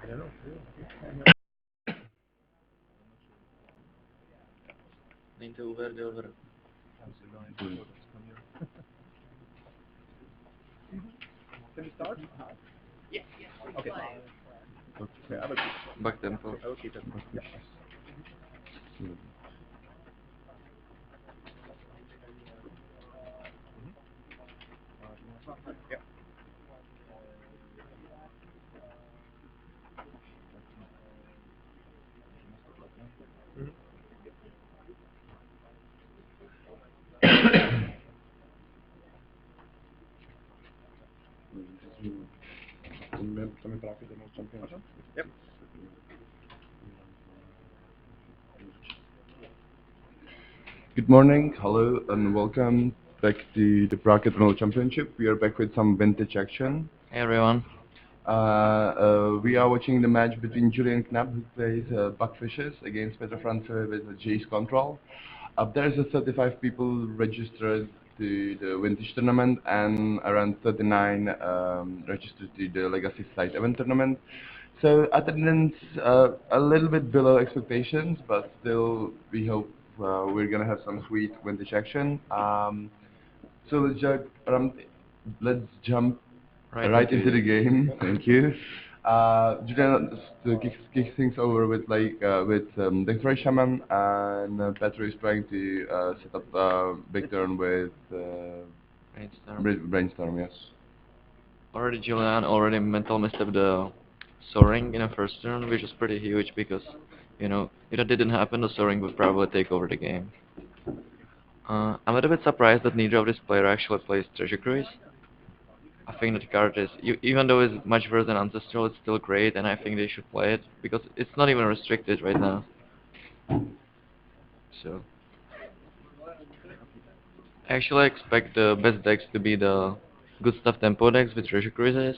I don't know. Není to over, jde over. Can we start? Okay. Okay, I will keep. Back tempo. I will keep it. Yeah. Yeah. Mhm. Some Prague Eternal championship. Yep. Good morning, hello, and welcome back to the Prague Eternal Championship. We are back with some vintage action. Hey everyone. We are watching the match between Julian Knapp, who plays Buckfishes, against Petr France with Jace Control. There's a 35 people registered to the vintage tournament and around 39 registered to the legacy side event tournament. So attendance a little bit below expectations, but still we hope we're gonna have some sweet vintage action. So let's jump right into the game. Thank you. Julian kick things over with Dexter Shaman, and Petro is trying to set up big turn with Brainstorm. Brainstorm. Yes. Already Julian already mental messed up the soaring in the first turn, which is pretty huge because, if that didn't happen, the soaring would probably take over the game. I'm a little bit surprised that neither of these players actually plays Treasure Cruise. I think that the card is, even though it's much worse than Ancestral, it's still great, and I think they should play it because it's not even restricted right now. So, I actually expect the best decks to be the good stuff tempo decks with Treasure Cruises.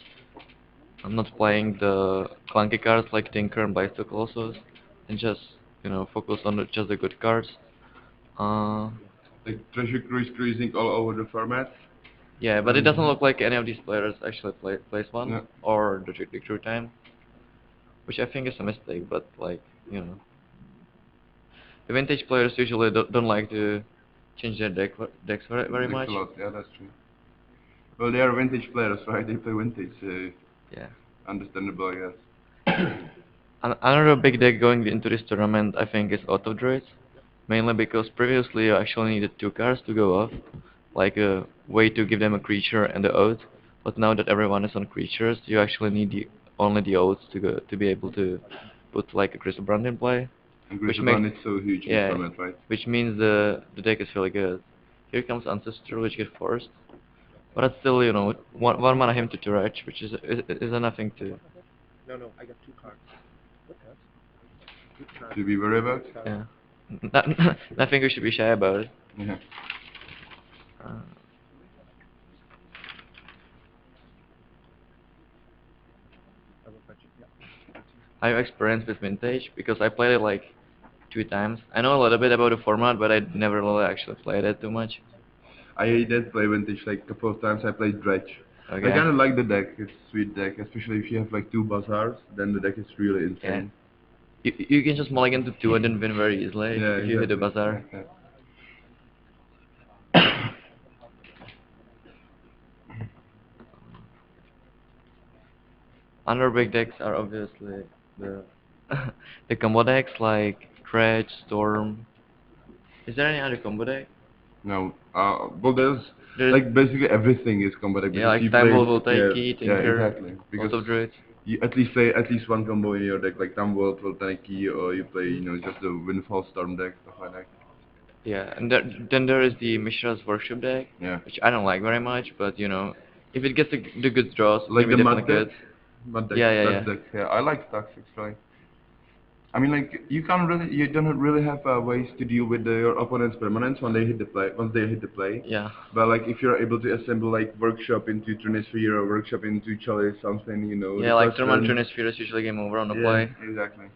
I'm not playing the clunky cards like Tinker and Blaze Colossus, and just, focus on just the good cards. Uh, Like Treasure Cruise cruising all over the format. yeah, but it doesn't look like any of these players actually plays one, Yeah. or the true time, which I think is a mistake, but the vintage players usually don't like to change their decks very Like much. a lot. Yeah, that's true. Well, they are vintage players, right? They play vintage. Yeah. Understandable, I guess. Another big deck going into this tournament, I think, is Auto Druids, mainly because previously you actually needed two cards to go off, like a way to give them a creature and the oath. But now that everyone is on creatures, you actually need only the oaths to be able to put like a Crystal Brand in play, And which Crystal makes Band is so huge in this yeah, format, right? which means the deck is really good. Here comes Ancestor, which get forced, but it's still, one mana him to Turach, which is nothing to. No, no, I got two cards. What cards? To be worried about? Yeah. Nothing we should be shy about it. Yeah. Uh, I have experience with Vintage because I played it like 2 times. I know a little bit about the format, but I never really actually played it too much. I did play Vintage like a couple of times. I played Dredge. I Okay. kind of like the deck. It's a sweet deck, especially if you have like two Bazaars. Then the deck is really Yeah. insane. You can just mulligan to 2 and then win very easily Yeah, if you hit the exactly. Bazaar. Yeah, Other big decks are obviously the the combo decks like Dredge, Storm. Is there any other combo deck? No, well, There's like basically everything is combo deck yeah, because like you Time play. Wolf will take Yeah, key, yeah, Tinker, exactly. Because Auto Druid. you at least play at least one combo in your deck, like Tumble, Voltaic, or you play, just the Windfall Storm deck, stuff like that. Yeah, and then there is the Mishra's Worship deck, Yeah. which I don't like very much, but if it gets the good draws, it Like can be the definitely mud deck? good. Mud deck, Yeah, yeah, that yeah. deck. Yeah, I like stacks actually. I mean, like you don't really have ways to deal with your opponent's permanents when they hit the play. Once they hit the play, Yeah. but like if you're able to assemble like workshop into Trinisphere or workshop into Chalice, something, the Yeah, like first Thermal turn. Trinisphere is usually game over on the Yeah, play. exactly.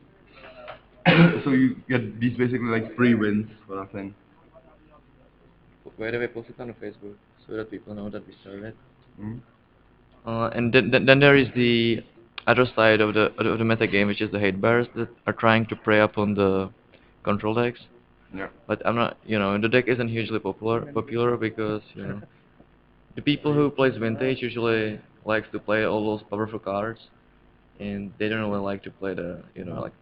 So you get these basically like free wins for nothing. By the way, post it on the Facebook so that people know that we started. Mm. And then there is the other side of the meta game, which is the hate bears that are trying to prey upon the control decks. Yeah. But I'm not, the deck isn't hugely popular because the people who plays vintage usually likes to play all those powerful cards, and they don't really like to play the like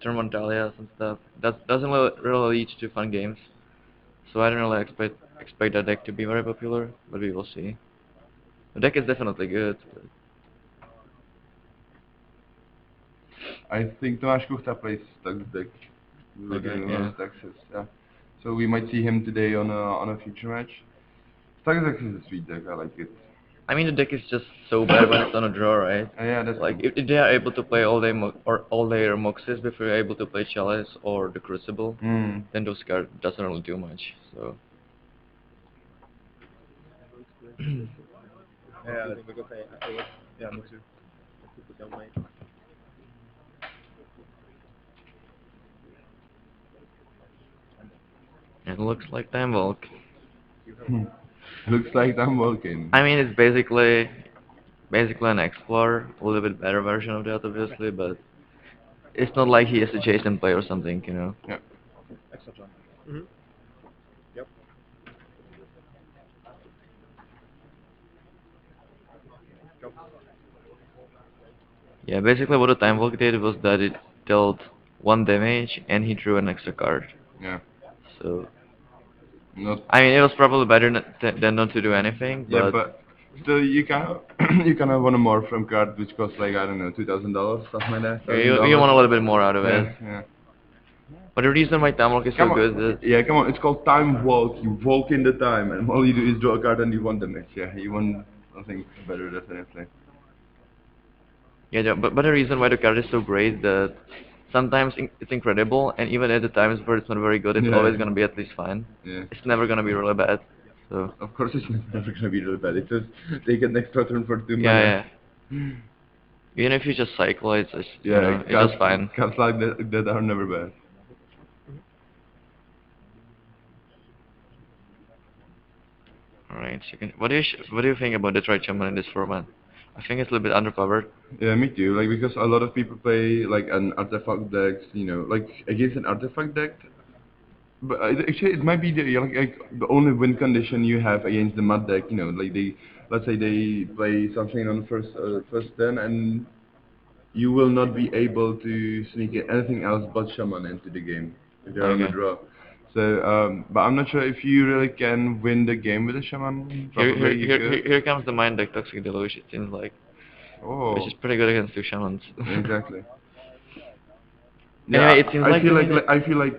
turn one dahlias and stuff. That doesn't really lead to fun games. So I don't really expect that deck to be very popular, but we will see. The deck is definitely good. But I think Tomáš Kuchta plays Stux deck. We were okay, doing a lot yeah. of Stuxes, yeah. So we might see him today on a future match. Stux deck is a sweet deck. I like it. I mean, the deck is just so bad when it's on a draw, right? Yeah, that's Like true. if they are able to play all their Moxes before you're able to play Chalice or the Crucible, Mm. then those cards doesn't really do much. So it looks like Time Walk. Looks like I'm working. I mean, it's basically an Explorer, a little bit better version of that, obviously, but it's not like he has a Jason play or something. Yeah. Yeah, basically what the Time Walk did was that it dealt one damage and he drew an extra card. Yeah. So Not. I mean, it was probably better than not to do anything, Yeah, but but still, you can you can have one more from card which costs like I don't know $2,000 something like that. yeah, Thousand you dollars. want a little bit more out of Yeah, it. yeah. But the reason why Time Walk is so Come on. good is Yeah, come on. It's called time walk. You walk in the time, and all you do is draw a card and you won the match. Yeah, you won something better definitely. yeah, but the reason why the card is so great that sometimes it's incredible, and even at the times where it's not very good, it's Yeah, always gonna be at least fine. yeah. It's never gonna be really bad. So Of course, it's never gonna be really bad. It's just take an extra turn for two yeah, mana. yeah. Even if you just cycle, it's just, Yeah, it's just fine. cards like that are never bad. All right, what do you think about Detroit Shaman in this format? I think it's a little bit underpowered. Yeah, me too. Like because a lot of people play like an artifact deck, like against an artifact deck. But actually, it might be like the only win condition you have against the mud deck. Like let's say they play something on the first turn, and you will not be able to sneak anything else but shaman into the game if they're on the Okay. draw. So, but I'm not sure if you really can win the game with a shaman. Probably you could. Here comes the mind deck Toxic Deluge, it seems like, which Oh, is pretty good against two shamans. exactly. Anyway, Yeah, it seems I like feel to like me that I feel like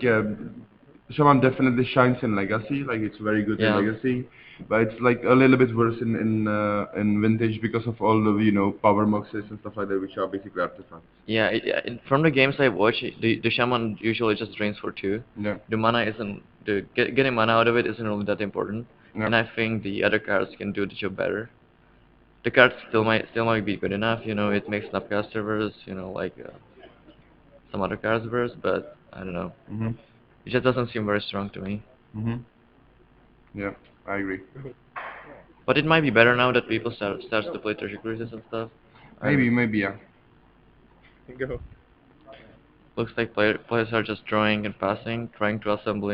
Shaman definitely shines in Legacy. Like it's very good in yeah. Legacy, but it's like a little bit worse in Vintage because of all the power moxes and stuff like that, which are basically artifacts. Yeah, from the games I've watched, the shaman usually just drains for two. Yeah, The mana isn't getting mana out of it isn't really that important, yeah. and I think the other cards can do the job better. The cards still might be good enough, it makes Snapcaster verse, like some other cards verse, but I don't know. Mhm. It just doesn't seem very strong to me. Mhm. Yeah, I agree. But it might be better now that people starts to play treasure cruises and stuff. I don't know. Maybe yeah. Looks like players are just drawing and passing, trying to assemble,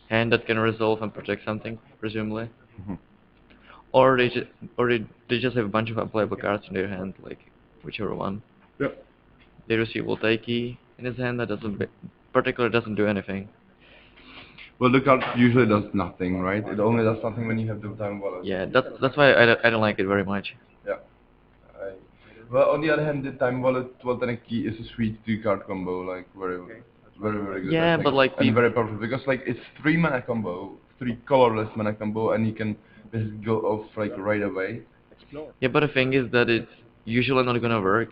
hand that can resolve and protect something, presumably. Mhm. Or they just have a bunch of unplayable cards in their hand, like whichever one. Yeah. They receive Voltaiki in his hand that particularly doesn't do anything. Well, the card usually does nothing, right? It only does something when you have the time wallet. Yeah, that's why I don't like it very much. Yeah. I, well, on the other hand, the time wallet Voltaniki is a sweet two-card combo, like very good, I Yeah, think, but like and people, very powerful because like it's three mana combo, three colorless mana combo, and you can basically go off like right away. yeah, but the thing is that it's usually not gonna work,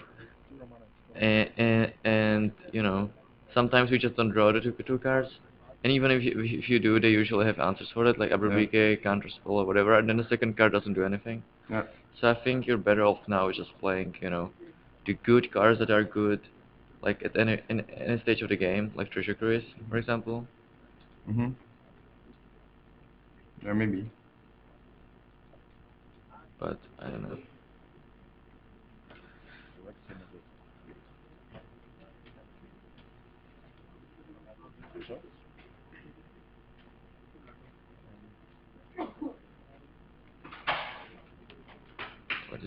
and sometimes we just don't draw the two cards, and even if you do, they usually have answers for it, like Yeah, Abrevike, Counterspell, or whatever, and then the second card doesn't do anything. yeah. So I think you're better off now just playing, the good cards that are good, like at any stage of the game, like Treasure Cruise, for example. Mhm. Yeah, maybe. But I don't know.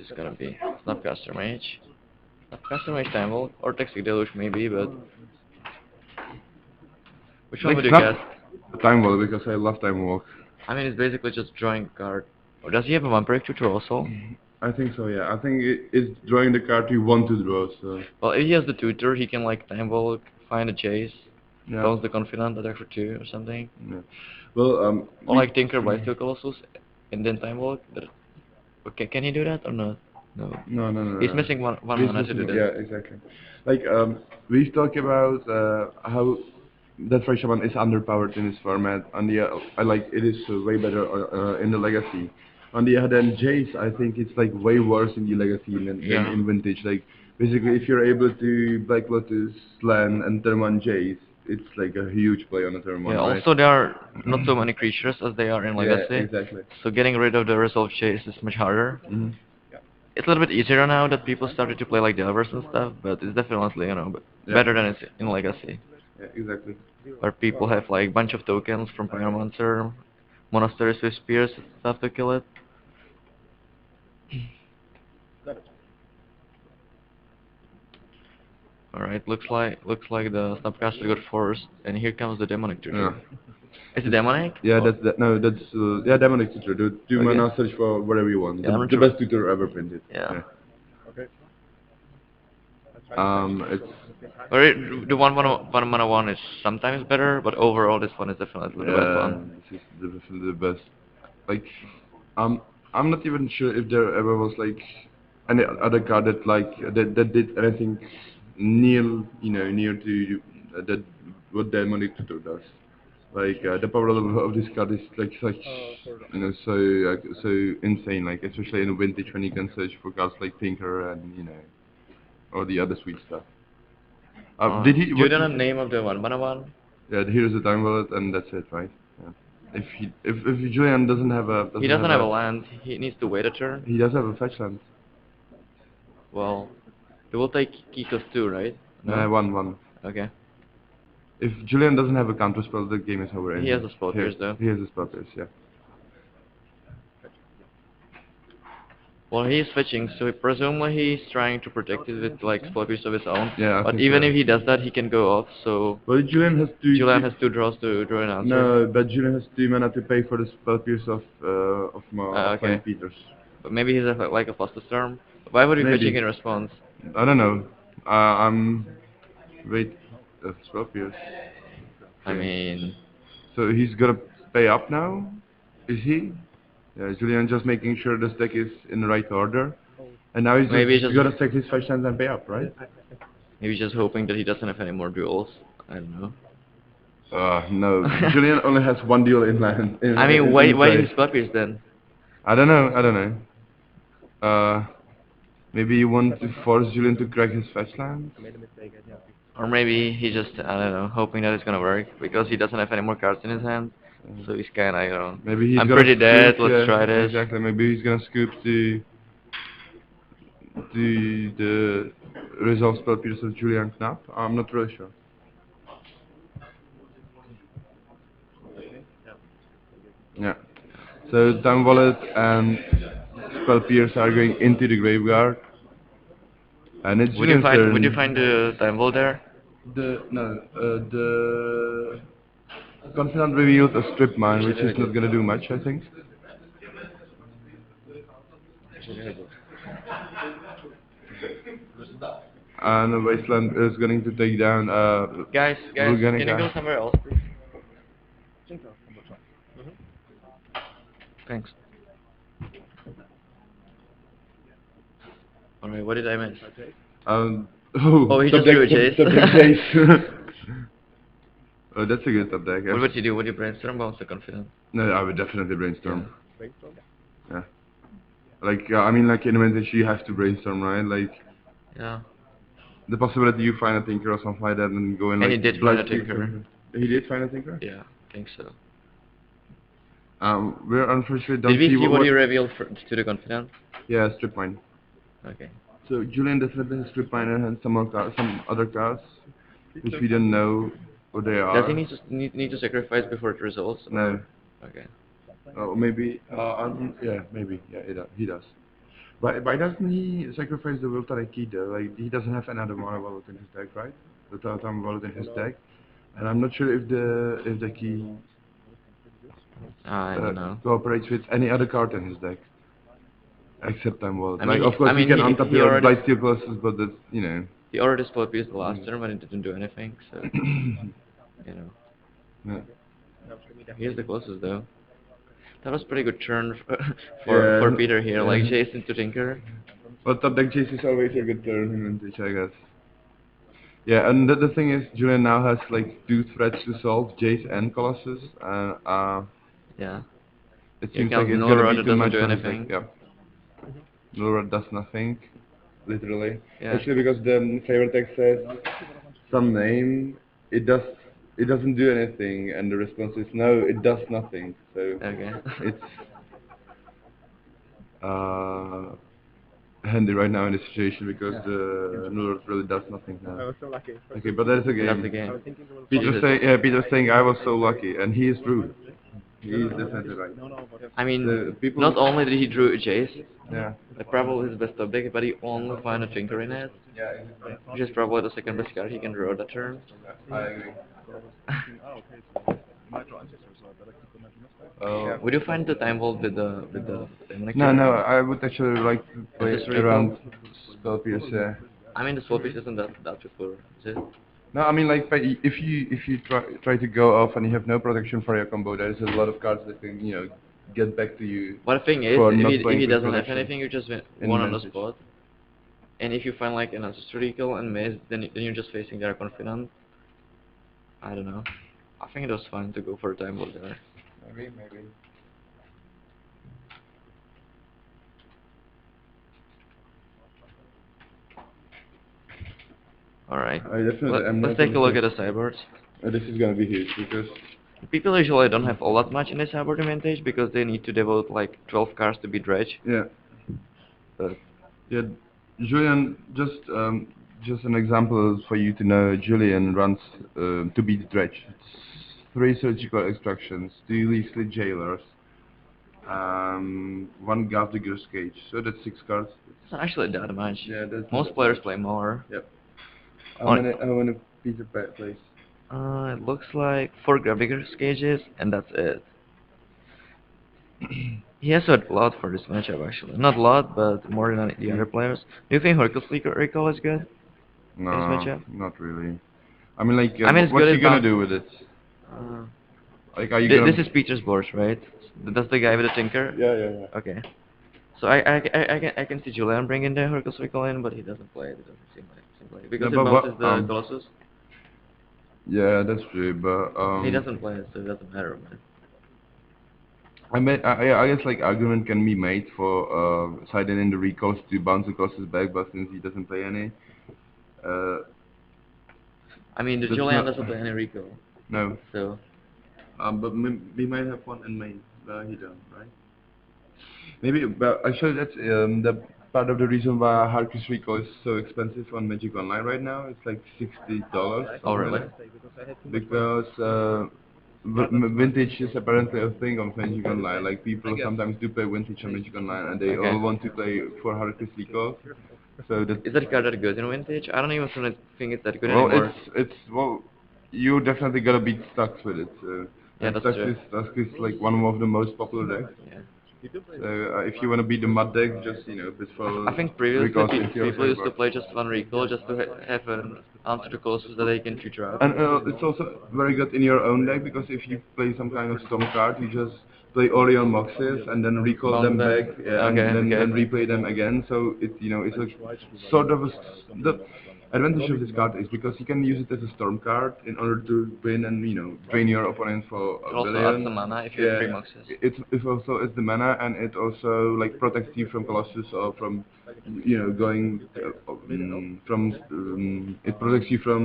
this gonna be? Snapcaster Mage. Snapcaster Mage Time Vault or Toxic Deluge maybe, but which one Like would you snap guess? time walk because I love time walk. I mean, it's basically just drawing a card. Or does he have a one break tutor also? I think so. Yeah, I think it's drawing the card you want to draw. So Well, if he has the tutor, he can like Time Vault, find a chase, yeah. bounce the Confidant, attack for 2 or something. Yeah. Well, Or like Tinker Bicycle Colossus and then Time Vault. Okay, can he do that or not? No. No. He's missing one He's mana to do missing, that. yeah, exactly. Like we've talked about how that Fisherman is underpowered in this format. On the I like it is way better in the Legacy. On the other hand, Jace, I think it's like way worse in the Legacy than Yeah. in Vintage. Like basically, if you're able to Black Lotus, Land, and turn one Jace, it's like a huge play on a turn one, Yeah, right? also there are not so many creatures as they are in Yeah, Legacy. exactly. So getting rid of the resolve chase is much harder. Hmm. It's a little bit easier now that people started to play like Delvers and stuff, but it's definitely, Yeah. better than it's in Legacy. Yeah, exactly. Where people have like bunch of tokens from Pyromancer, monasteries with spears and stuff to kill it. Alright, looks like the Snapcaster got forced, and here comes the demonic Yeah. tutor. Is it demonic? Yeah, Oh, that's that. No, that's yeah, demonic tutor. Do two okay. mana search for whatever you want. Yeah, I'm not The sure. best tutor ever printed. Yeah. It's Or the one mana one is sometimes better, but overall this one is definitely the best yeah, one. this is definitely the best. Like, um, I'm not even sure if there ever was like any other card that that did anything near near to that what demonic tutor does. Like the power level of this card is like such so insane. Like especially in vintage when you can search for cards like Tinker and or the other sweet stuff. Did he? Do you What? know the name of the one mana one? Yeah, here's the time wallet, and that's it, right? Yeah. If Julian doesn't have a He doesn't have a land. He needs to wait a turn. he does have a fetch land. Well, they will take Kikos too, right? No. One. Okay. If Julian doesn't have a counter spell, the game is over. He has a spell pierce though. He has a spell pierce, yeah. Well, he's switching, so presumably he's trying to protect it with like spell pierce of his own. Yeah, I But think even so. if he does that, he can go off. So Well, Julian has to. Julian has 2 draws to draw an answer. No, but Julian has 2 mana to pay for the spell pierce of Okay. Peters. But maybe he's like a faster storm. Why would he Maybe. fetching in response? I don't know. I'm wait. Spell pierce. I mean, So he's gonna pay up now? Is he? Yeah, Julian just making sure the stack is in the right order. And now he's Maybe just just- gonna stack his 5 cents and pay up, right? maybe just hoping that he doesn't have any more duels. I don't know. No. Julian only has 1 deal in land. I mean, in why play. his puppies then? I don't know. Maybe you want to force Julian to crack his fetch land? Or maybe he just, I don't know, hoping that it's gonna work because he doesn't have any more cards in his hand. So he's kinda, Maybe he's I'm gonna pretty dead, scoop, let's yeah, try this. Exactly, maybe he's gonna scoop the resolve spell pierce of Julian Knapp. I'm not really sure. Yeah. So Time Wallet and Spell Pierce are going into the graveyard. And it's Would you Julian's turn. find the time vault there? The Confidant revealed a strip mine, which is not gonna do much, I think. And the Wasteland is going to take down Guys, can you Vulcanica. go somewhere else, please? Thanks. Alright, what did I miss? Oh, he top just drew a deck, chase. top deck chase. Oh, that's a good top deck. What would you do? Would you brainstorm bounce the confident? No, I would definitely brainstorm. Yeah. Like, I mean, like in Vintage, you have to brainstorm, right? Like, Yeah. the possibility you find a Tinker or something like that and go in And like... he did find a Tinker. He did find a Tinker? Yeah, I think so. We're unfortunately don't Did we see what what you revealed to the confident? Yeah, strip mine. Okay. So Julian definitely has strip mine and some other cards, which we don't know what they are. Does he need to sacrifice before it resolves? No. Okay. Oh, maybe. Yeah, maybe. Yeah, he does. Why doesn't he sacrifice the will key though? Like he doesn't have another mana wallet in his deck, right? The Totem wallet in his deck, and I'm not sure if the key I don't know. cooperates with any other card in his deck except Time Wallet. I Like mean, of course I he mean, can untap he your already Blight Steel Colossus, but that's he already split piece the last turn, but it didn't do anything. So you know, yeah. here's the closest though. That was pretty good turn for Peter here, like Yeah. Jason to Tinker. But top deck chase is always a good turn in Vintage, I guess. Yeah, and the thing is, Julian now has like two threats to solve, Jace and Colossus, and Yeah. it Here seems like comes it's Null gonna Rod, be that too doesn't much do for his deck. anything. Yeah, Laura does nothing, literally. Yeah. Actually, because the favorite text says some name, it doesn't do anything, and the response is no, it does nothing. So Okay. it's uh, handy right now in this situation because the Nullord really does nothing now. Okay, but that's a That's the game. game. Peter was saying I was so lucky, and he is true. He is definitely right. I mean, The people, not only did he drew a Jace, yeah, like probably his best top deck, but he only found a Tinker in it, which is probably the second best card he can draw that turn. I agree. Would you find the time vault with the Demonic No, Tutor? no, I would actually like to play Is this around recall? Spell Pierce, yeah. I mean, the swap piece isn't that before, is it? No, I mean like if you try to go off and you have no protection for your combo, there's a lot of cards that can get back to you But the thing is, for if not he playing with doesn't have protection anything, you just in win on the Vantage. spot. And if you find like an ancestor recall and maze, then you're just facing their confident. I don't know. I think it was fun to go for a time vault there. Maybe. Alright. I definitely am Let's not take a look at the sideboards. This is gonna be huge because People usually don't have all that much in the sideboard advantage because they need to devote like 12 cards to be dredge. yeah, But yeah, Julian just an example for you to know. Julian runs to beat dredge. It's 3 surgical extractions, 2 Leaflet jailers, 1 Gavdigger's cage. So that's 6 cards. it's not actually that much. Yeah, that's Most players play more. Yep. On- How many Peter plays? It looks like 4 Gravigar cages and that's it. He has a lot for this matchup actually. Not a lot, but more than the other players. Do you think Hercules Recall is good in this No, matchup? not really. I mean, like, I mean, it's what's good he at gonna bounce. do with it? Uh, Like, are you gonna? this is Peter's board, right? That's the guy with the Tinker? Yeah. Okay. So I can see Julian bringing the Hercules Recall in, but he doesn't play it. It doesn't seem like because No, it but bounces the Colossus. yeah, that's true, but He doesn't play it, so it doesn't matter, man. I guess like argument can be made for siding in the recalls to bounce the Colossus back, but since he doesn't play any, uh, I mean, the that's Julian not doesn't play any recall, no. so But we might have one in main, but he don't, right? Maybe, but actually that's the part of the reason why Harkus Recall is so expensive on Magic Online right now. It's like $60. oh really? Because vintage is apparently a thing on Magic Online. Like people sometimes do play vintage on Magic Online, and they all want to play for Harkus Recall. So that Is that card that good in Vintage? I don't even think it's that good well, anymore. well, you definitely gotta beat Stux with it. So, Yeah, and that's Stux true. is like one of the most popular decks. Yeah. So if you want to beat the mud deck, just put for I think previously recalls into your people used to sideboard. play just one recall just to have an answer to Colossus that they can future out. And it's also very good in your own deck because if you play some kind of storm card, you just play Orion Moxes and then recall Bounce them back, back. and Okay. then replay them again. So it's a sort of the advantage of this card is because you can use it as a storm card in order to win and drain your opponent for It a also adds billion. the mana if you have 3 Yeah, Moxes. it also is the mana, and it also like protects you from Colossus or from going from it protects you from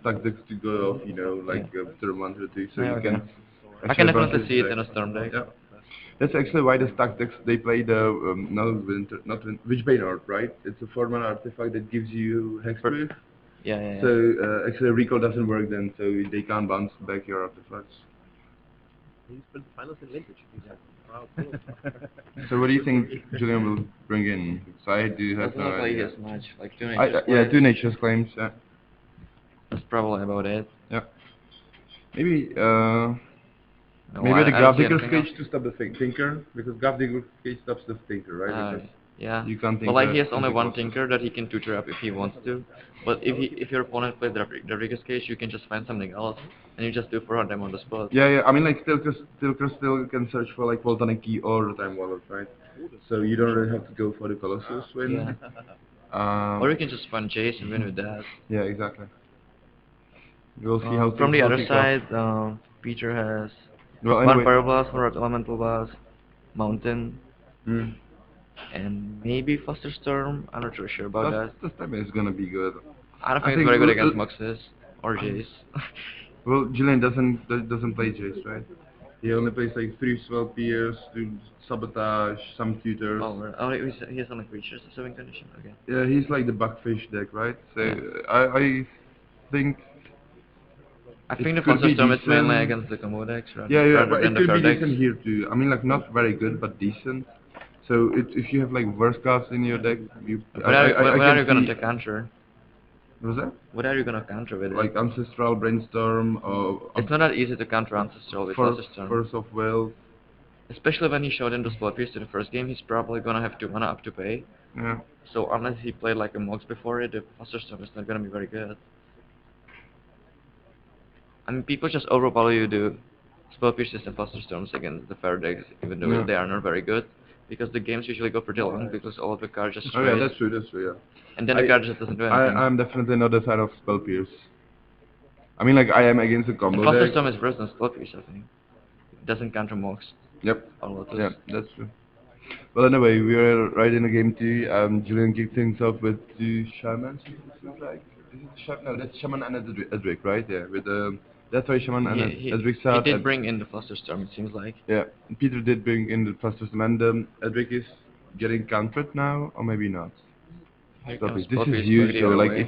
stack decks to go off like turn 1 to 2, so Yeah, you okay. can I can actually bounce definitely see it deck. in a Storm deck. Yeah, that's actually why the stack decks they play the Witchbane Art, right? It's a 4 mana artifact that gives you hexproof. Yeah. So actually recall doesn't work then, so they can't bounce back your artifacts. So what do you think Julian will bring in? So I do have Doesn't no look like he idea. has much. Like two I, nature's yeah, claims. two natures claims. Yeah. That's probably about it. Yeah. Maybe No, maybe the I don't see graphical anything else. sketch to stop the thinker, because graphical sketch stops the thinker, right? Because Yeah. you can't But think like he has only into one clusters. tinker that he can tutor up if he wants to. But if your opponent plays the biggest case, you can just find something else and you just do 4 them on the spot. Yeah, yeah. I mean, like Stilker still can search for like Voltanic Key or the Time Wallet, right? So you don't really have to go for the Colossus Yeah. win. Or you can just find Jace and win with that. Yeah, exactly. We'll see how From things the will other kick off. side, Peter has Well, one anyway. Fire Blast, one Rock Elemental Blast, Mountain, Hmm. and maybe Foster Storm. I'm not really sure about that. This time is gonna be good. I don't I think it's think very good against Muxus or Jace. well, Julian doesn't play Jace, right? He only plays like 3 Swell Peers, to Sabotage, some tutors. He has only creatures, so win condition. Okay. Yeah, he's like the Buckfish deck, right? So Yeah. I think I it think the could Foster be Storm is mainly decent. against the combo decks Yeah, yeah, rather but than it the could fair be decks. decent here too. I mean, like not very good, but decent. So if you have like worse cards in your deck, I What are can you gonna see. take counter? What was that? What are you gonna counter with it? Like Ancestral Brainstorm or It's not that easy to counter Ancestral with Foster Storm. Force of Will. Especially when he showed him the spell piece to the first game, he's probably gonna have 2 mana up to pay. Yeah. So unless he played like a Mox before it, the Foster Storm is not gonna be very good. I mean, people just overvalue the spell pierces and Foster Storms against the fair decks, even though Yeah. they are not very good. Because the games usually go pretty long, because all of the cards just Oh yeah, trade, that's true. That's true. Yeah. and then the card just doesn't do anything. I'm definitely not a fan of Spell Pierce. I mean, like I am against the And combo Foster deck. Storm is worse than spell pierce, I think. It doesn't counter Mox Yep. or Lotus. Yeah, that's true. Well, anyway, we are right in the game 2. Julian kicked things off with 2 shamans. It seems like. Is it shaman? No, that's shaman and Edric, right? Yeah, with that's why shaman and Edric He start. did bring in the Foster Storm, it seems like. Yeah, Peter did bring in the fastest and Edric is getting countered now, or maybe not. Here Stop comes it. This spell is pierce going huge. the So other like way.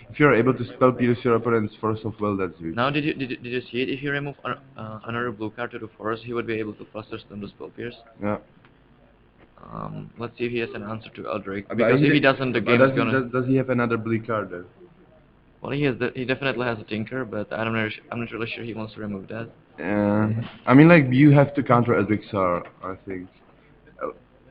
if you're able to spell pierce your opponent's force of will, that's huge. Now, did you see it? If you remove another blue card to the forest, he would be able to Foster Storm the spell pierce. Yeah. Let's see if he has an answer to Eldrick. But Because if he doesn't, the game is gonna. does he have another bleak card though? Well, he definitely has a Tinker, but I'm not really sure he wants to remove that. I mean, like you have to counter Edric Sar, I think. Uh,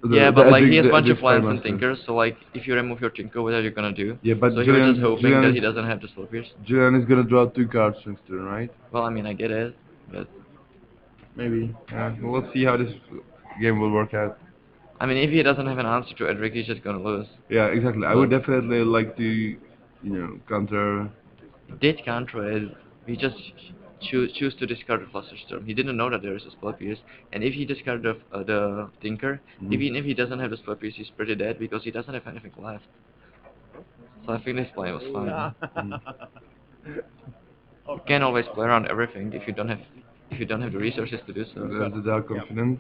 Yeah, but like he has The a bunch of Edric lands and Firemaster. Tinkers, so like if you remove your Tinker, what are you gonna do? Yeah, but So he was just hoping Julian that he is doesn't have the spell pierce. Julian is gonna draw 2 cards next turn, right? Well, I mean, I get it, but Maybe. We'll see how this game will work out. I mean, if he doesn't have an answer to Edric, he's just gonna lose. Yeah, exactly. I But would definitely like to, counter. did counter it, he just choose to discard the Foster Storm. He didn't know that there is a spell pierce, and if he discarded the Tinker, even if he doesn't have the spell pierce, he's pretty dead because he doesn't have anything left. So I think this play was fine. You can always play around everything if you don't have the resources to do so. The Dark Confidence.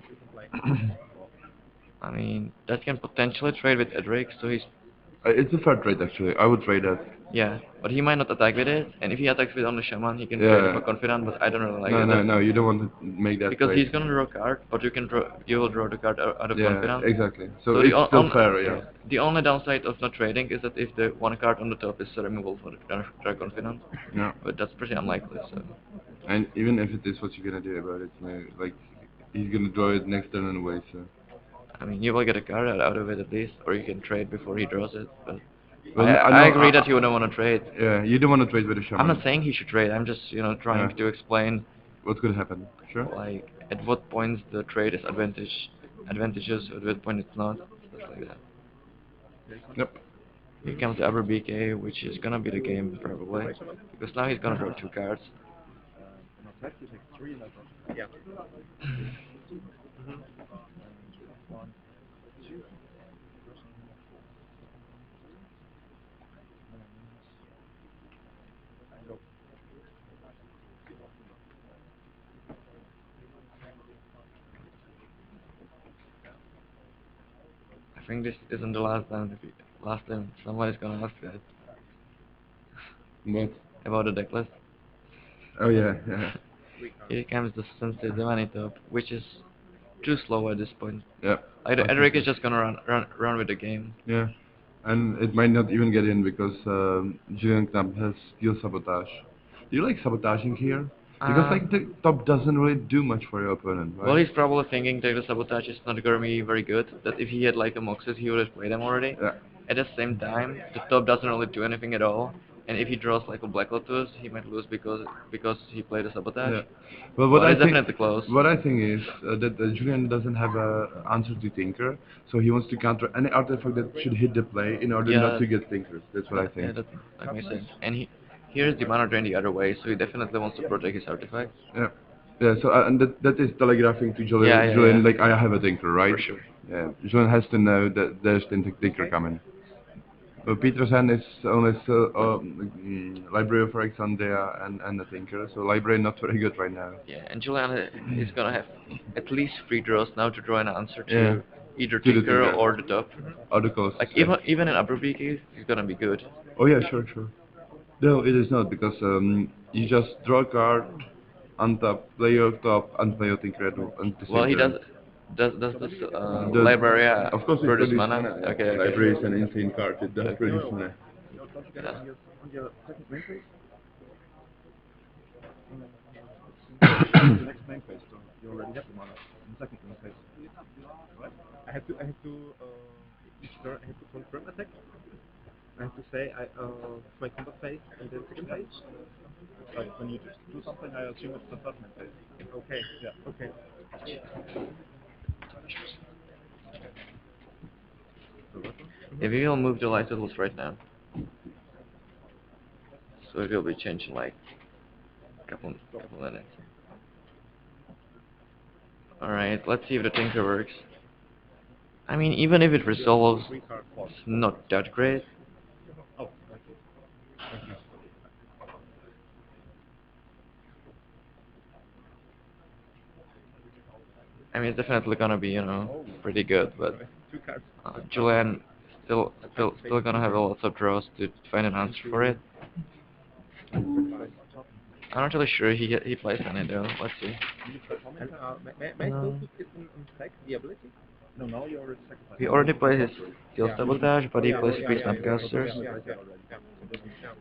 I mean, that can potentially trade with Edric, so he's It's a fair trade actually. I would trade that. yeah, but he might not attack with it, and if he attacks with only Shaman, he can trade Yeah. for Confidant, but I don't really like No, it. no, no. You don't want to make that Because trade. he's gonna draw a card, but you will draw the card out of Yeah, Confidant. exactly. So the it's still fair, yeah. the only downside of not trading is that if the one card on the top is removable for the draw Confidant, Yeah. but that's pretty unlikely. So And even if it is, what you gonna do about it? Like, he's gonna draw it next turn anyway. So. I mean, you will get a card out of it at least, or you can trade before he draws it. But Well, I agree that you wouldn't want to trade. Yeah, you don't want to trade with a shaman. I'm not saying he should trade. I'm just trying Yeah. to explain What could happen? Sure. like at what points the trade is advantageous, at what point it's not, stuff like that. Yep. Here comes the other BK, which is gonna be the game probably, because now he's gonna draw 2 cards. I think this isn't the last time somebody's gonna ask that What? about the deck list. Oh yeah, yeah. Here comes the Sensei Divinity top, which is too slow at this point. Yeah. Like I Edric think is so. just gonna run with the game. Yeah. And it might not even get in because Julian Knapp has skill sabotage. Do you like sabotaging here? Because Uh, like the top doesn't really do much for your opponent, well, right? he's probably thinking that the sabotage is not gonna be very good. That if he had like a Moxes, he would have played them already. Yeah. At the same time, the top doesn't really do anything at all. And if he draws like a Black Lotus, he might lose because he played a sabotage. Yeah. Well, But it's definitely close. what I think is that Julian doesn't have a answer to Tinker, so he wants to counter any artifact that should hit the play in order not Yeah, to get Tinkered. That's what I yeah, think. that makes sense. And here's the mana drain the other way, so he definitely wants to protect his artifacts. Yeah. Yeah. So and that is telegraphing to Yeah, yeah, Julian yeah. like I have a Tinker, right? For sure. Yeah. Julian has to know that there's Tinker coming. But Peterson is only still Library of Alexandria and the Tinker, so Library not very good right now. Yeah, and Julian is gonna have at least 3 draws now to draw an answer Yeah. to either To the Tinker Tinker. or the top. Or the Colossus. Like Yeah. even in Abrubiki, he's gonna be good. Oh yeah, sure, sure. No, it is not because you just draw a card, untap, play your top, and play your Tinker at the Well, same he turn. does this The, library of course, it produce produces mana? mana. Yeah. Okay, okay. Library is an insane card. It does Okay. produce mana. Yeah. If we will move the light totals right now, so it will be changed in like couple minutes. All right, let's see if the Tinker works. I mean, even if it resolves, it's not that great. I mean, it's definitely gonna be, pretty good, but Julian still gonna have a lot of draws to find an answer for it. I'm not really sure he plays any though. Let's see. Um, he already plays his Steel Sabotage, but he plays 3 Snapcasters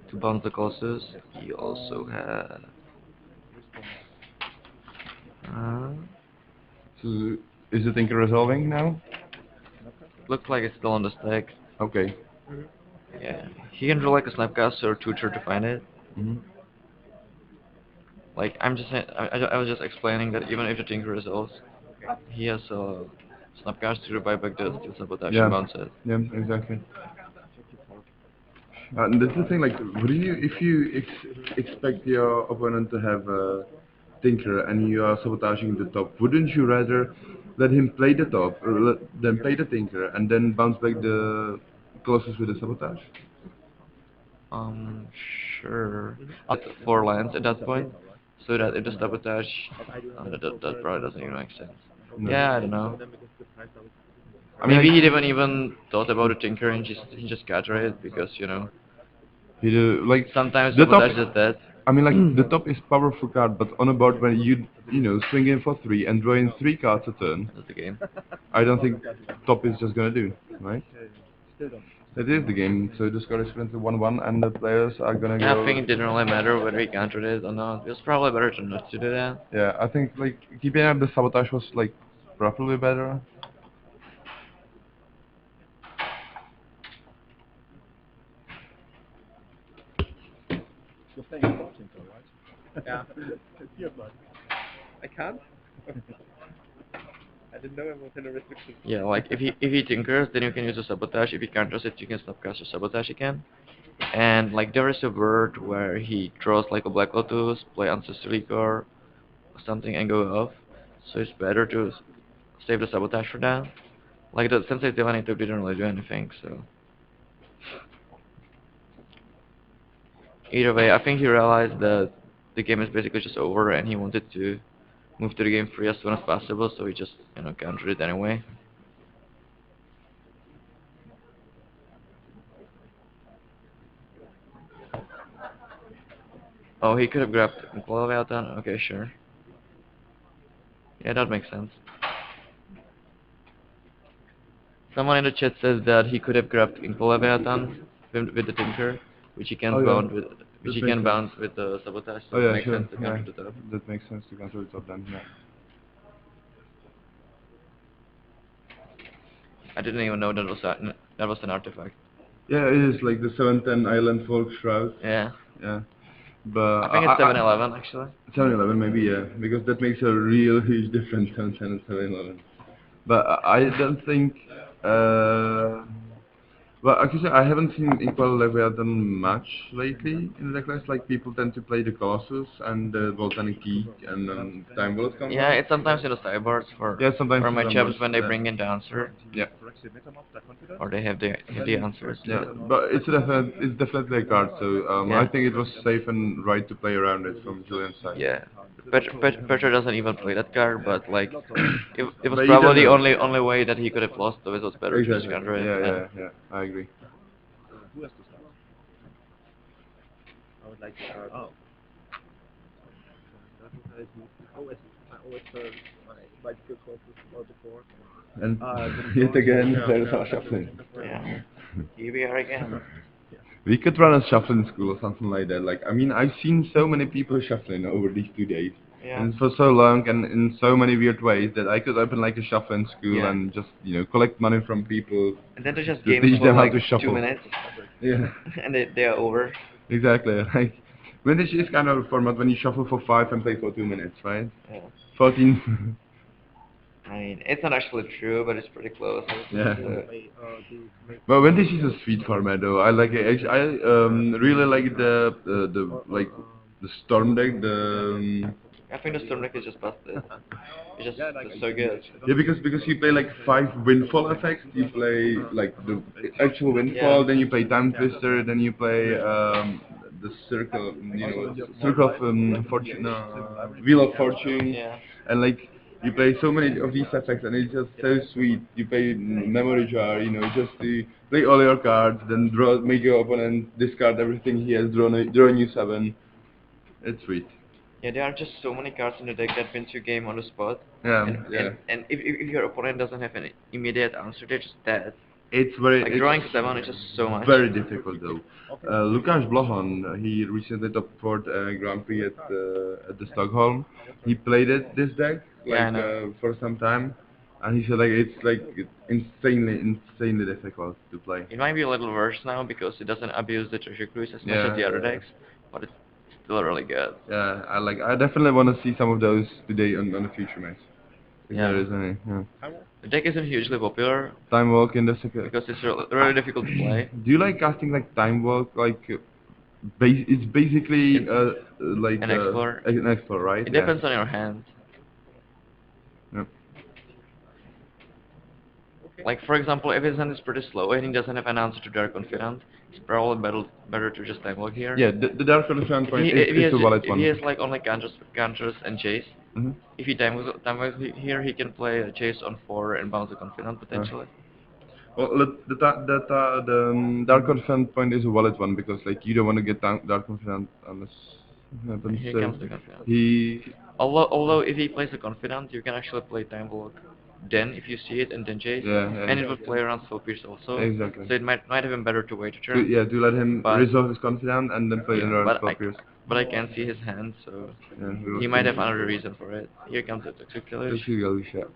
to bounce the Colossus. He also has. Uh, So is the Tinker resolving now? looks like it's still on the stack. Okay. Yeah, he can draw like a Snapcaster or 2 to find it. Mm-hmm. Like I was just explaining that even if the Tinker resolves, he has a Snapcaster to buy back the Steel Sabotage Yeah. and bounce it. Yeah, exactly. And that's the thing, like, would you, if you expect your opponent to have a Tinker and you are sabotaging the top, wouldn't you rather let him play the top, then play the Tinker, and then bounce back the Colossus with the sabotage? Um, sure. At 4 lands at that point, so that if the sabotage, that probably doesn't even make sense. No. Yeah, I don't know. I mean, Maybe like, he didn't even thought about the Tinker and he just gathered it because he do, like, sometimes the top, sabotage is dead. I mean, like, the top is powerful card, but on a board when you swing in for 3 and draw in 3 cards a turn, That's the game. I don't think top is just gonna do, right? That is the game, so the score is currently 1-1 and the players are gonna Yeah, go... I think it didn't really matter whether he countered it or not. It was probably better to not to do that. Yeah, I think, like, keeping up the sabotage was, like, probably better. Yeah, like if he tinkers, then you can use a sabotage. If he counters it, you can snapcast or sabotage again. And like there is a word where he draws like a Black Lotus, play Ancestral Core or something and go off. So it's better to save the sabotage for that. Like the Sensei Tyranny didn't really do anything, so either way, I think he realized that the game is basically just over and he wanted to move to the game free as soon as possible, so he just countered it anyway. Oh, he could have grabbed Clawve out then? Okay, sure. Yeah, that makes sense. Someone in the chat says that he could have grabbed Inco Leviathan with the Tinker, which he Oh can yeah, bound with, which that he makes can sense. bound with the sabotage. So Oh it yeah, makes sure. sense to Yeah, counter the top. that makes sense to control the top then. Yeah. I didn't even know that was an artifact. Yeah, it is like the 710 Island Folk Shroud. Yeah, Yeah, but I think it's 7-Eleven actually. 7-Eleven maybe, yeah, because that makes a real huge difference, 710 and 7-Eleven. But I don't think. Uh, Well, actually, I haven't seen Equal Leviathan much lately in the class. Like, people tend to play the Colossus and the Volcanic Geek and Time Bullet Yeah, combo. it's sometimes in the sideboards Yeah, sometimes for in my some chaps boards. when they Yeah. bring in the answer Yeah. or they have the answers. Yeah, but it's definitely a card, so I Yeah. think it was safe and right to play around it from Julian's side. Yeah. Petra doesn't even play that card, but like, it was But you don't probably the know. only way that he could have lost, so it was better to just Exactly. counter it. Yeah, Yeah. yeah, yeah. I agree. And yet again, there's our shuffling. Yeah. Here we are again. We could run a shuffling school or something like that. Like, I mean, I've seen so many people shuffling over these 2 days, Yeah. and for so long and in so many weird ways that I could open like a shuffling school Yeah. and just collect money from people And then they just to games teach for them how like to 2 shuffle. minutes, Yeah, and they are over. exactly. Like, vintage is kind of a format when you shuffle for 5 and play for 2 minutes, right? Yeah. 14. I mean, it's not actually true, but it's pretty close. Yeah. So, But vintage is a sweet format though. I like it. I really like the like the storm deck. I think the Storm deck is just busted. It's so good. Yeah, because you play like 5 windfall effects. You play like the actual windfall, Yeah. then you play time twister, then you play the circle, circle of fortune, wheel of fortune, Yeah. and like you play so many of these effects, and it's just so sweet. You play memory jar, just to play all your cards, then make your opponent discard everything he has drawn you 7. It's sweet. Yeah, there are just so many cards in the deck that wins your game on the spot. Yeah, And yeah. if your opponent doesn't have an immediate answer, they're just dead. It's very Like it's drawing 7 is just so much. very difficult though. Lukáš Blahon, he recently top scored Grand Prix at the Stockholm. He played this deck Yeah, I like know. for some time, and he said like it's insanely difficult to play. It might be a little worse now because it doesn't abuse the treasure cruise as much as the Yeah, other yeah. decks, but it's still really good. Yeah, I definitely want to see some of those today on the future match. If Yeah. there is any. Yeah. The deck isn't hugely popular Time Walk in the second. because it's really difficult to play. Do you like casting like Time Walk like? It's basically like An Explorer. an Explorer, right? It Yeah. depends on your hand. Yep. Like for example, if his hand is pretty slow and he doesn't have an answer to Dark Confidant, it's probably better to just time walk here. Yeah, the Dark Elephant point If is a valid if one. he has like only counters and chase, Mm-hmm. if he time walks here, he can play a chase on 4 and bounce a Confidant potentially. Well, the Dark Elephant point is a valid one because like you don't want to get Dark Elephant unless it happens. Here So comes the Confidant. he Although if he plays a Confidant, you can actually play time walk. Then if you see it and then chase, yeah, yeah. and it will play around slow pierce also. Exactly. So it might have been better to wait a turn. To let him But- resolve his confidence and then play Yeah, another 12 years. but I can't see his hand, so Yeah, we will he might see. have another reason for it. Here comes the Toxic Let's Deluge. see how we shot.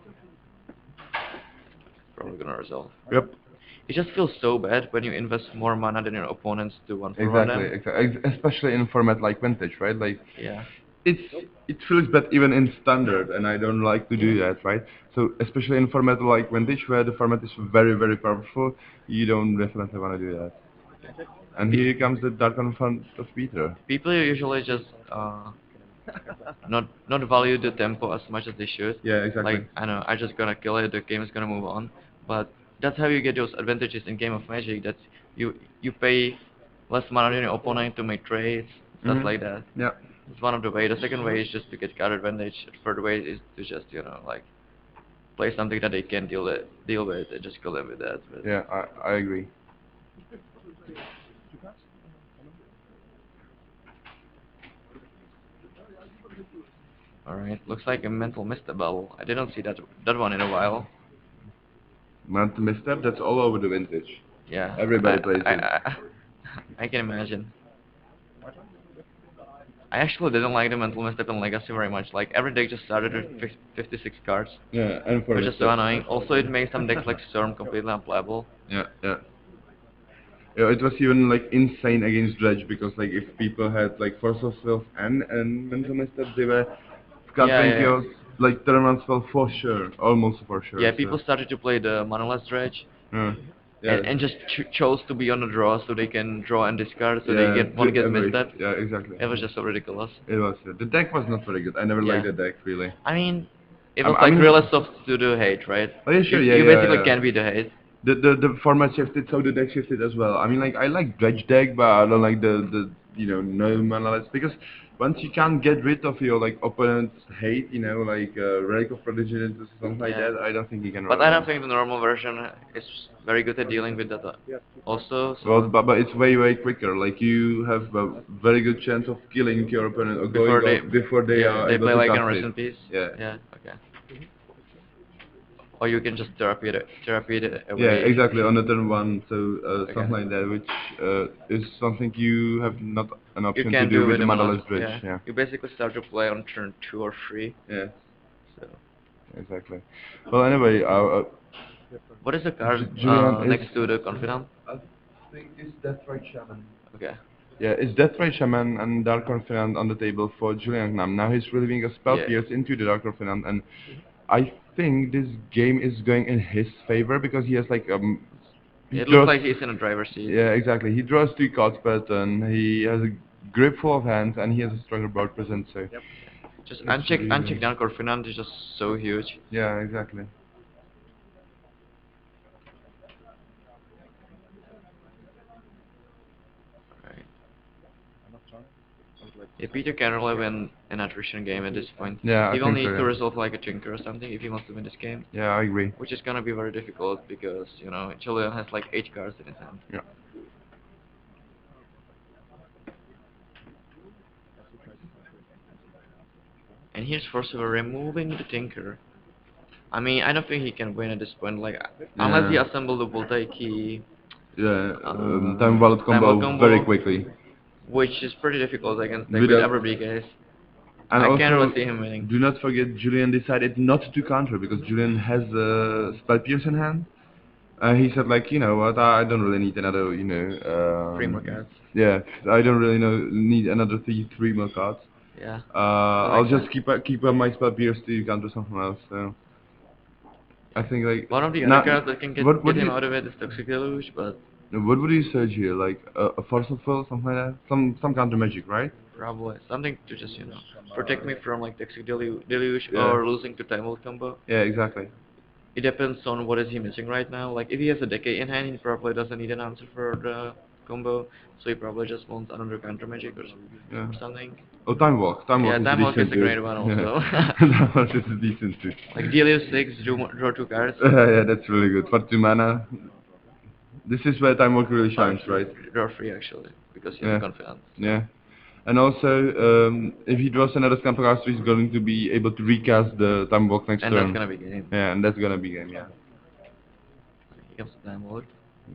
Probably gonna resolve. Yep. It just feels so bad when you invest more mana than your opponents do one for one Exactly, them. exactly. Especially in a format like Vintage, right? Like Yeah. it feels bad even in standard, and I don't like to do that, right? So especially in format like Vintage, where the format is very powerful, you don't definitely want to do that. And here comes the Dark Confront of Peter. People usually just not value the tempo as much as they should. Yeah, exactly. Like I know, I just gonna kill it. The game is gonna move on. But that's how you get those advantages in game of Magic. That you pay less mana than your opponent to make trades, stuff like that. Yeah. It's one of the way. The second way is just to get card advantage. The third way is to just like play something that they can deal with and just kill them with that. But Yeah, I agree. Alright, looks like a mental mist bubble. I didn't see that one in a while. Mental misstep, that's all over the vintage. Yeah, Everybody plays it. I can imagine. I actually didn't like the mental misstep in Legacy very much. Like every deck just started with 56 cards, Yeah, and for which is so misstep. annoying. Also, it makes some decks like Storm completely unplayable. Yeah, yeah. Yeah, it was even like insane against Dredge because like if people had like Force of Will and Mental Misstep, they were Yeah, scattering yeah, chaos like tournament spell for sure, almost for sure. yeah. So People started to play the manaless dredge, yeah, and yeah, just chose to be on the draw so they can draw and discard, so they yeah, get won't get agree. misstep. Yeah, exactly. It was just so ridiculous. It was the deck was not very good. I never liked Yeah, the deck really. I mean, it I, was I like mean, really soft to do hate, right? oh yeah, sure, yeah, You yeah, basically yeah. can be the hate. The format shifted, so the deck shifted as well. I mean, like I like dredge deck, but I don't like the no manaless because once you can't get rid of your like opponent's hate, like Relic of Prodigy or something like Yeah. that, I don't think you can But really I win. don't think the normal version is very good at dealing with that also, Well, so but it's way quicker. Like you have a very good chance of killing your opponent or going before off they before they yeah, are they able play to like in cast Rest it. in Peace. Yeah. Yeah, okay. Or you can just therapy it Yeah, every exactly, on the turn one, so okay. something like that, which is something you have not an You option to can do do with with the the mana. Motherless Bridge, Yeah. yeah. You basically start to play on turn 2 or 3. Yeah, So exactly. Well, anyway, what is the card Julian is, next to the Confidant? I think it's Deathrite Shaman. Okay. Yeah, it's Deathrite Shaman and Dark Confidant on the table for Julian Knam. Now he's relieving a spell Yeah. pierce into the Dark Confidant, and I think this game is going in his favor because he has like he It looks draws. like he's in a driver's seat. Yeah, exactly. He draws 2 cards per turn. He has a grip full of hands, and he has a stronger board presence. So Just it's uncheck really, down Confidant is just so huge. yeah, exactly. Right. Yeah, Peter can really win an attrition game at this point. Yeah, I He will think so. need to Yeah, resolve like a Tinker or something if he wants to win this game. yeah, I agree. Which is gonna be very difficult because, Julian has like 8 cards in his hand. Yeah. And here's Forcible removing the Tinker. I mean, I don't think he can win at this point, like, unless he Yeah. assembles the Voltaic key, Yeah. Time Wallet Time Lord combo very combo, quickly. which is pretty difficult against like with Without, every big case. and I can't really also, see him winning. do not forget Julian decided not to counter because Julian has spell pierce in hand. He said like, you know what, I don't really need another, 3 more cards. yeah, I don't really need another three more cards. Yeah. I'll Like just that. keep my spell pierce to counter something else. So I think like One of the other now, cards that can what get do him you out of it is Toxic Deluge, but what would you search here? Like a force of will, something like that, some counter magic, right? probably something to just, protect me from like Toxic Deluge Yeah, or losing to Time Lord combo. yeah, exactly. It depends on what is he missing right now. Like if he has a Decay in hand, he probably doesn't need an answer for the combo, so he probably just wants another counter magic Yeah. or something. Oh, time Yeah, walk is a Time Walk is decent a too. great one Yeah, also. time walk is a decent too. Like Delio 6, draw 2 cards, Yeah, that's really good for 2 mana. This is where time walk really or shines, right? draw 3 actually, because he has a Yeah, confidence. So. yeah. And also, if he draws another Scamper Caster, he's going to be able to recast the time walk next And that's turn. gonna be game. Yeah, and that's gonna be game, yeah. He comes to Time Walk.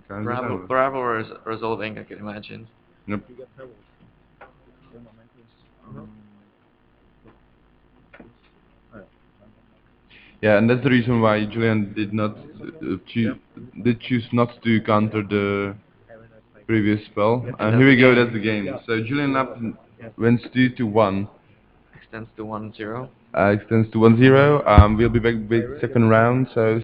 Kind of time walk. Bravo resolving, I can imagine. Yep. Yeah, and that's the reason why Julian did not choose not to counter the previous spell. And And that's here the we go, game. that's the game. So Julian Knapp wins 2-1. Extends to 1-0. Extends to 1-0. We'll be back with second round. So